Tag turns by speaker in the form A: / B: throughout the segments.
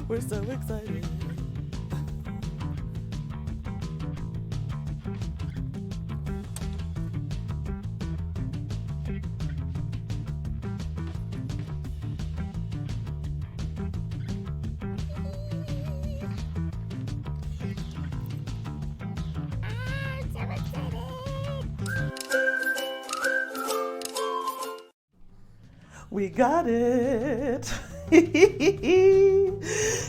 A: We're so excited. We got it!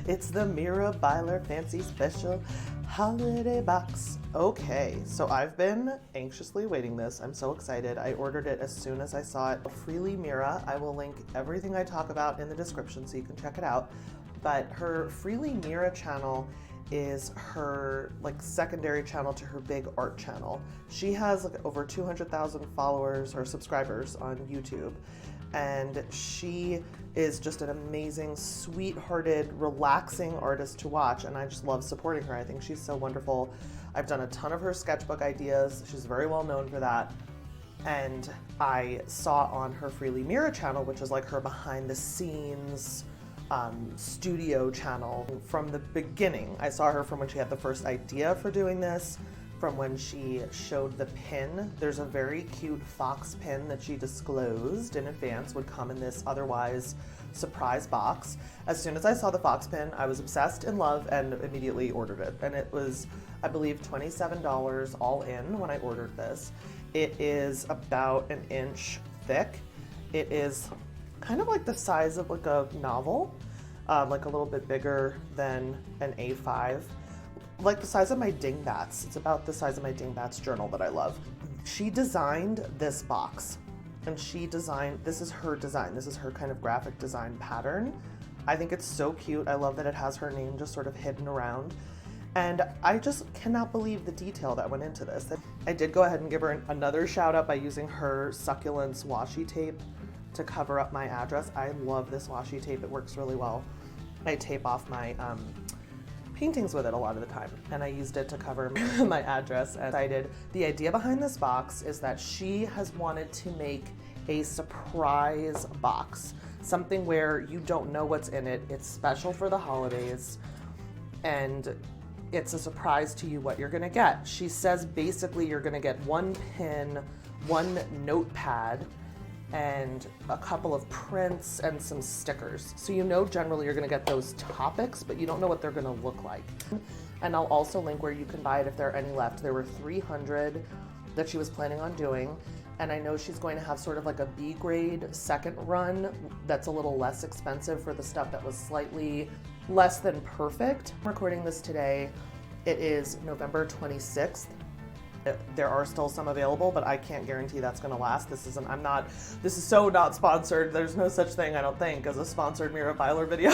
A: It's the Mira Byler Fancy Special Holiday Box. Okay, so I've been anxiously waiting this. I'm so excited. I ordered it as soon as I saw it. Freely Mira. I will link everything I talk about in the description so you can check it out. But her Freely Mira channel is her secondary channel to her big art channel. She has over 200,000 followers or subscribers on YouTube. And she is just an amazing, sweet-hearted, relaxing artist to watch, and I just love supporting her. I think she's so wonderful. I've done a ton of her sketchbook ideas. She's very well known for that. And I saw on her Freely Mira channel, which is like her behind-the-scenes studio channel from the beginning. I saw her from when she had the first idea for doing this, from when she showed the pin. There's a very cute fox pin that she disclosed in advance would come in this otherwise surprise box. As soon as I saw the fox pin, I was obsessed, in love, and immediately ordered it. And it was, I believe, $27 all in when I ordered this. It is about an inch thick. It is kind of like the size of like a novel, like a little bit bigger than an A5. Like the size of my dingbats. It's about the size of my dingbats journal that I love. She designed this box, and this is her design. This is her kind of graphic design pattern. I think it's so cute. I love that it has her name just sort of hidden around. And I just cannot believe the detail that went into this. I did go ahead and give her another shout out by using her Succulents washi tape to cover up my address. I love this washi tape. It works really well. I tape off my paintings with it a lot of the time, and I used it to cover my address. And the idea behind this box is that she has wanted to make a surprise box, something where you don't know what's in it. It's special for the holidays, and it's a surprise to you what you're gonna get. She says basically you're gonna get one pin, one notepad, and a couple of prints and some stickers. So you know generally you're gonna get those topics, but you don't know what they're gonna look like. And I'll also link where you can buy it if there are any left. There were 300 that she was planning on doing, and I know she's going to have sort of like a B grade second run that's a little less expensive for the stuff that was slightly less than perfect. I'm recording this today. It is November 26th. There are still some available, but I can't guarantee that's gonna last. This is so not sponsored. There's no such thing, I don't think, as a sponsored Mira Byler video.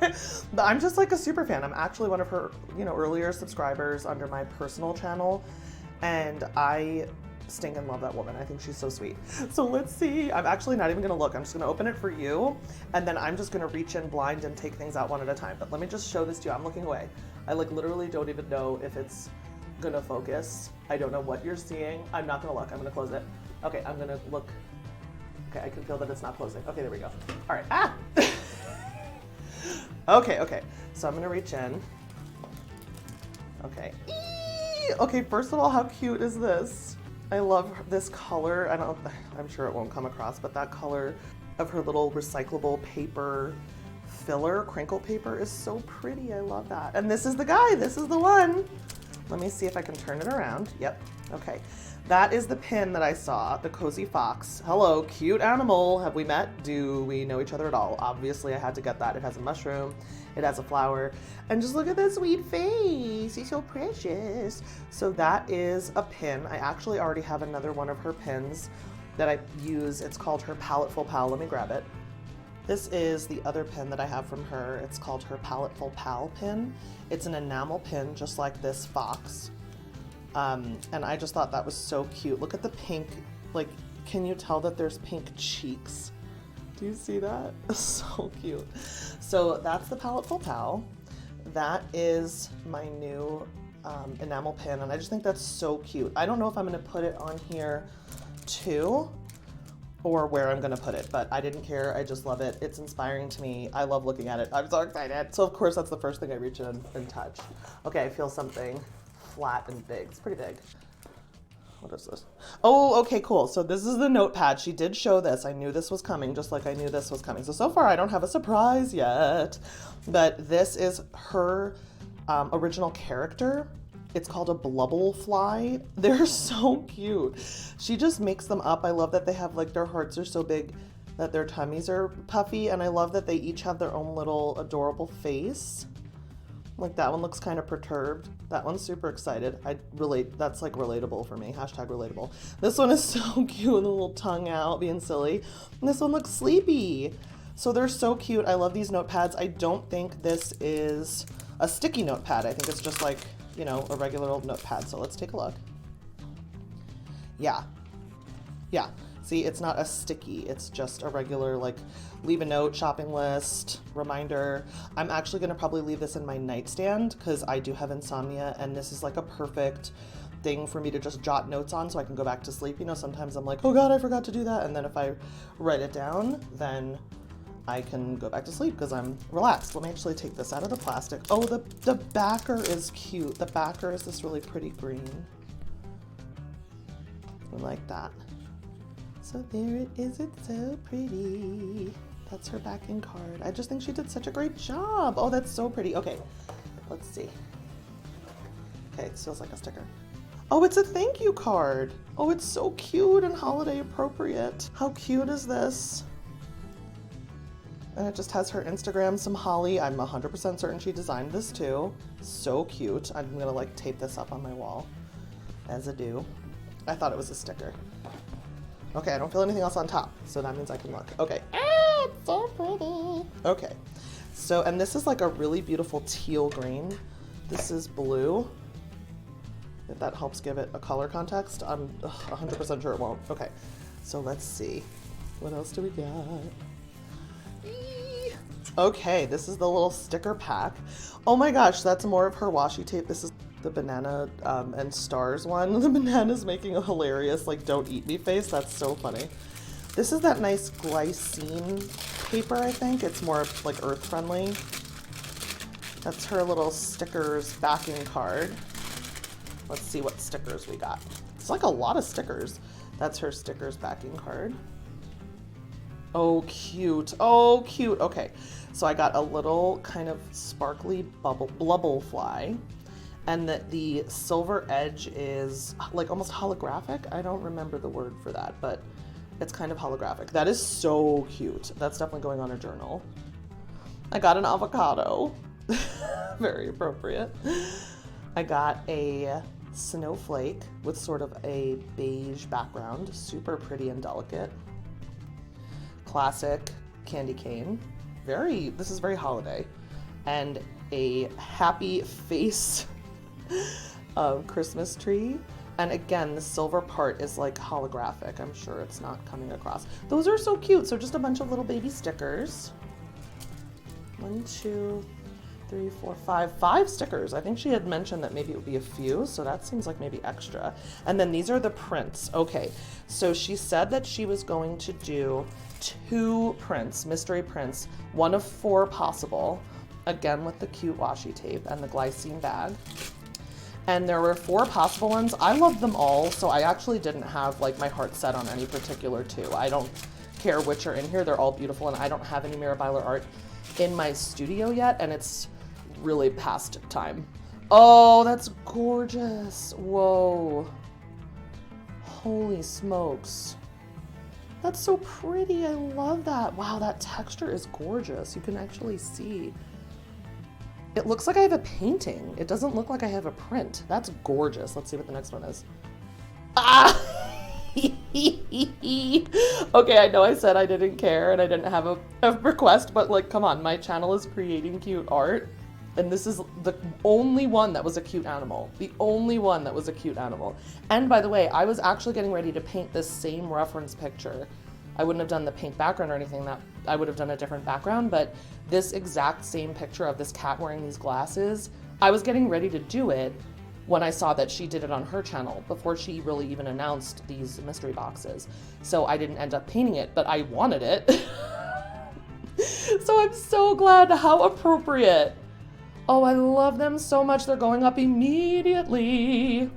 A: But I'm just like a super fan. I'm actually one of her, earlier subscribers under my personal channel, and I stinking love that woman. I think she's so sweet. So let's see. I'm actually not even gonna look. I'm just gonna open it for you, and then I'm just gonna reach in blind and take things out one at a time. But let me just show this to you. I'm looking away. I literally don't even know if it's gonna focus. I don't know what you're seeing. I'm not gonna look. I'm gonna close it. Okay, I'm gonna look. Okay, I can feel that it's not closing. Okay, there we go. All right. Ah! Okay. So I'm gonna reach in. Okay. Okay, first of all, how cute is this? I love this color. I'm sure it won't come across, but that color of her little recyclable paper filler, crinkle paper, is so pretty. I love that. And this is the guy. This is the one. Let me see if I can turn it around. Yep. Okay. That is the pin that I saw, the Cozy Fox. Hello, cute animal. Have we met? Do we know each other at all? Obviously, I had to get that. It has a mushroom. It has a flower. And just look at that sweet face. He's so precious. So that is a pin. I actually already have another one of her pins that I use. It's called her Palettefull Pal. Let me grab it. This is the other pin that I have from her. It's called her Palettefull Pal pin. It's an enamel pin, just like this fox. And I just thought that was so cute. Look at the pink, can you tell that there's pink cheeks? Do you see that? So cute. So that's the Palettefull Pal. That is my new enamel pin, and I just think that's so cute. I don't know if I'm gonna put it on here too, or where I'm gonna put it, but I didn't care. I just love it. It's inspiring to me. I love looking at it. I'm so excited. So of course that's the first thing I reach in and touch. Okay, I feel something flat and big. It's pretty big. What is this? Oh, okay, cool. So this is the Notepad. She did show this. I knew this was coming, just like I knew this was coming. So far I don't have a surprise yet, but this is her original character. It's called a blubble fly. They're so cute. She just makes them up. I love that they have like their hearts are so big that their tummies are puffy, and I love that they each have their own little adorable face. Like that one looks kind of perturbed. That one's super excited. I relate, that's like relatable for me. Hashtag relatable. This one is so cute with a little tongue out being silly. And this one looks sleepy. So they're so cute. I love these notepads. I don't think this is a sticky notepad. I think it's just like, you know, a regular old notepad. So let's take a look. Yeah. Yeah. See, it's not a sticky, it's just a regular, like, leave a note, shopping list, reminder. I'm actually gonna probably leave this in my nightstand because I do have insomnia, and this is like a perfect thing for me to just jot notes on so I can go back to sleep. You know, sometimes I'm like, oh God, I forgot to do that. And then if I write it down, then I can go back to sleep because I'm relaxed. Let me actually take this out of the plastic. Oh, the backer is cute. The backer is this really pretty green. I like that. So there it is, it's so pretty. That's her backing card. I just think she did such a great job. Oh, that's so pretty. Okay, let's see. Okay, it feels like a sticker. Oh, it's a thank you card. Oh, it's so cute and holiday appropriate. How cute is this? And it just has her Instagram, some holly. I'm 100% certain she designed this too. So cute. I'm gonna like tape this up on my wall as a do. I thought it was a sticker. Okay, I don't feel anything else on top, so that means I can look. Okay. Ah, it's so pretty. Okay, so, and this is like a really beautiful teal green. This is blue. If that helps give it a color context, I'm 100% sure it won't. Okay, so let's see. What else do we got? Okay, this is the little sticker pack. Oh my gosh, that's more of her washi tape. This is the banana and stars one. The banana's making a hilarious like don't eat me face. That's so funny. This is that nice glycine paper, I think. It's more like earth friendly. That's her little stickers backing card. Let's see what stickers we got. It's like a lot of stickers. That's her stickers backing card. Oh, cute. Oh, cute. Okay, so I got a little kind of sparkly blubble fly. And that the silver edge is like almost holographic. I don't remember the word for that, but it's kind of holographic. That is so cute. That's definitely going on a journal. I got an avocado. Very appropriate. I got a snowflake with sort of a beige background. Super pretty and delicate. Classic candy cane. This is very holiday. And a happy face Christmas tree. And again, the silver part is like holographic. I'm sure it's not coming across. Those are so cute. So just a bunch of little baby stickers. 1, 2, 3, 4, 5 stickers. I think she had mentioned that maybe it would be a few, so that seems like maybe extra. And then these are the prints. Okay, so she said that she was going to do 2 prints, mystery prints, 1 of 4 possible, again with the cute washi tape and the glycine bag. And there were 4 possible ones. I loved them all, so I actually didn't have like my heart set on any particular 2. I don't care which are in here. They're all beautiful, and I don't have any Mira Byler art in my studio yet, and it's really past time. Oh, that's gorgeous. Whoa. Holy smokes. That's so pretty. I love that. Wow, that texture is gorgeous. You can actually see. It looks like I have a painting. It doesn't look like I have a print. That's gorgeous. Let's see what the next one is. Ah! Okay, I know I said I didn't care and I didn't have a request, but like, come on, my channel is creating cute art. And this is the only one that was a cute animal. The only one that was a cute animal. And by the way, I was actually getting ready to paint this same reference picture. I wouldn't have done the pink background or anything. That I would have done a different background, but this exact same picture of this cat wearing these glasses, I was getting ready to do it, when I saw that she did it on her channel before she really even announced these mystery boxes. So I didn't end up painting it, but I wanted it. So I'm so glad. How appropriate. Oh, I love them so much. They're going up immediately.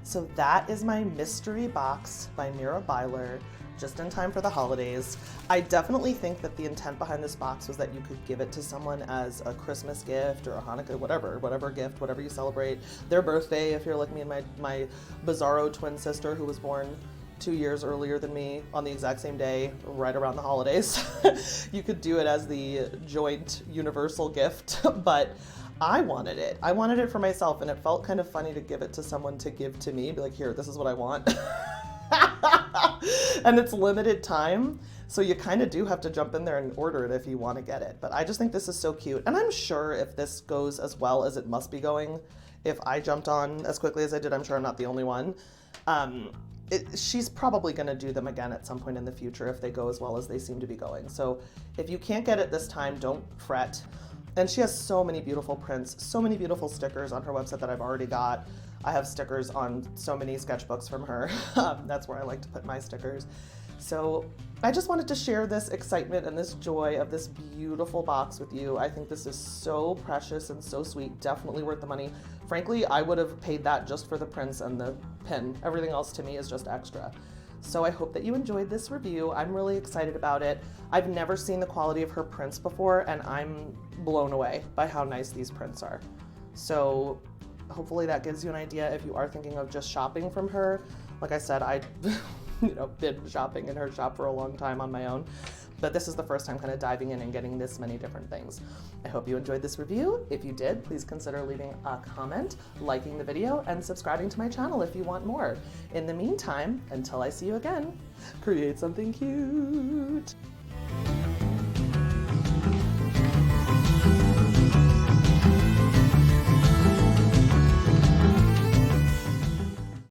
A: So that is my mystery box by Mira Byler, just in time for the holidays. I definitely think that the intent behind this box was that you could give it to someone as a Christmas gift or a Hanukkah, whatever gift, whatever you celebrate. Their birthday, if you're like me and my bizarro twin sister who was born 2 years earlier than me on the exact same day, right around the holidays. You could do it as the joint universal gift, but I wanted it. I wanted it for myself, and it felt kind of funny to give it to someone to give to me, be like, here, this is what I want. And it's limited time, so you kind of do have to jump in there and order it if you want to get it. But I just think this is so cute, and I'm sure if this goes as well as it must be going, if I jumped on as quickly as I did, I'm sure I'm not the only one. She's probably going to do them again at some point in the future if they go as well as they seem to be going. So if you can't get it this time, don't fret. And she has so many beautiful prints, so many beautiful stickers on her website that I've already got. I have stickers on so many sketchbooks from her. That's where I like to put my stickers. So I just wanted to share this excitement and this joy of this beautiful box with you. I think this is so precious and so sweet, definitely worth the money. Frankly, I would have paid that just for the prints and the pin. Everything else to me is just extra. So I hope that you enjoyed this review. I'm really excited about it. I've never seen the quality of her prints before, and I'm blown away by how nice these prints are. So hopefully that gives you an idea if you are thinking of just shopping from her. Like I said, I've been shopping in her shop for a long time on my own, but this is the first time kind of diving in and getting this many different things. I hope you enjoyed this review. If you did, please consider leaving a comment, liking the video, and subscribing to my channel if you want more. In the meantime, until I see you again, create something cute.